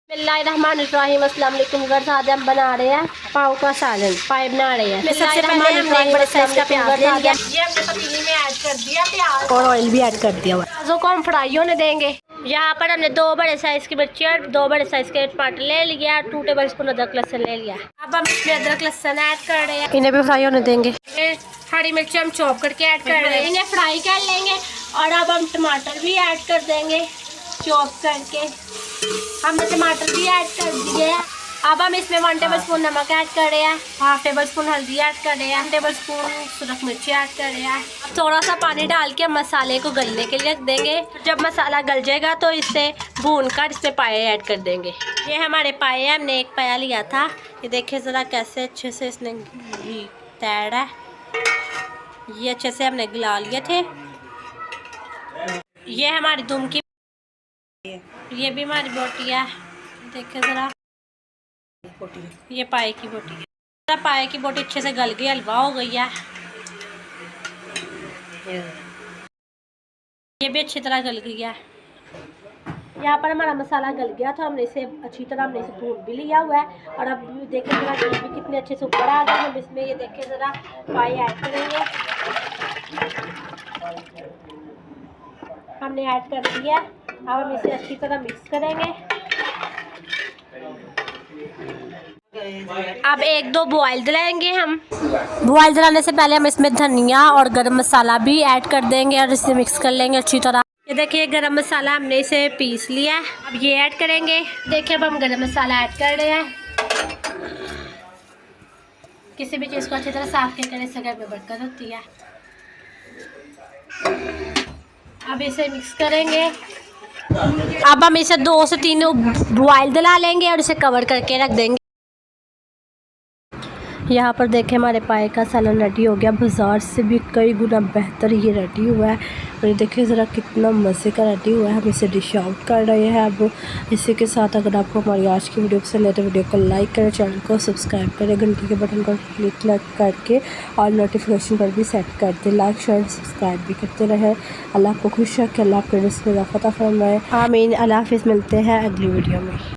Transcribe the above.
बिस्मिल्लाहिर्रहमानिर्रहीम। अस्सलाम वालेकुम। आज हम बना रहे हैं पाव का सालन। पाव बना रहे हैं। सबसे पहले हमने एक बड़े साइज का प्याज ले लिया, ये हमने पतीले में ऐड कर दिया प्याज और ऑयल भी ऐड कर दिया हुआ। प्याजों को हम फ्राई होने देंगे। यहाँ पर हमने 2 बड़े साइज की मिर्ची और 2 बड़े साइज के टमाटर ले लिया, 2 टेबल स्पून अदरक लहसुन ले लिया। अब हम इसमें अदरक लहसुन ऐड कर रहे हैं। इन्हें भी फ्राई होने देंगे। हरी मिर्ची हम चॉप करके ऐड कर रहे हैं, इन्हें फ्राई कर लेंगे। और अब हम टमाटर भी ऐड कर देंगे चॉप करके। हमने टमाटर भी ऐड कर दिए हैं। अब हम इसमें 1 टेबल स्पून नमक ऐड कर रहे हैं, 1/2 टेबल स्पून हल्दी ऐड कर रहे हैं, 1 टेबल स्पून सूरख मिर्ची ऐड कर रहे हैं। अब थोड़ा सा पानी डाल के मसाले को गलने के लिए रख देंगे। जब मसाला गल जाएगा तो इसे भून कर इसमें पाए ऐड कर देंगे। ये हमारे पाए हैं, हमने एक पाया लिया था। ये देखिए ज़रा कैसे अच्छे से इसने घी तैरा है। ये अच्छे से हमने गला लिए थे। ये हमारी दुम की, ये भी हमारी बोटी है। देखिए ज़रा, ये पाए की बोटी है। पाए की बोटी अच्छे से गल गई, हलवा हो गई है। ये भी अच्छी तरह गल गई है। यहाँ पर हमारा मसाला गल गया था, हमने इसे अच्छी तरह भून भी लिया हुआ है। और अब देखिए ज़रा घी भी कितने अच्छे से ऊपर आ गए। हम इसमें ये देखिए ज़रा पाए ऐड करेंगे। हमने ऐड कर दिया। अब हम इसे अच्छी तरह मिक्स करेंगे। अब 1-2 बॉयल दिलाएंगे हम। बॉयल दिलाने से पहले हम इसमें धनिया और गरम मसाला भी ऐड कर देंगे और इसे मिक्स कर लेंगे अच्छी तरह। ये देखिए गरम मसाला हमने इसे पीस लिया है, अब ये ऐड करेंगे। देखिए अब हम गरम मसाला ऐड कर रहे हैं। किसी भी चीज़ को अच्छी तरह साफ करने से घर में बरकत होती है। अब इसे मिक्स करेंगे। अब हम इसे 2 से 3 बॉयल दिला लेंगे और इसे कवर करके रख देंगे। यहाँ पर देखें हमारे पाए का सालन रेडी हो गया। बाज़ार से भी कई गुना बेहतर ये रेडी हुआ है। और ये देखिए ज़रा कितना मज़े का रेडी हुआ है। हम इसे डिश आउट कर रहे हैं। अब इसी के साथ अगर आपको हमारी आज की वीडियो पसंद है तो वीडियो को लाइक करें, चैनल को सब्सक्राइब करें, घंटी के बटन को क्लिक करके और नोटिफिकेशन पर भी सेट कर दें। लाइक शेयर सब्सक्राइब भी करते रहें। अल्लाह आपको खुश रखे, अल्लाह आपके रिज़्क़ में इज़ाफ़ा फरमाए। आमीन। अल्लाह हाफ़िज़। मिलते हैं अगली वीडियो में।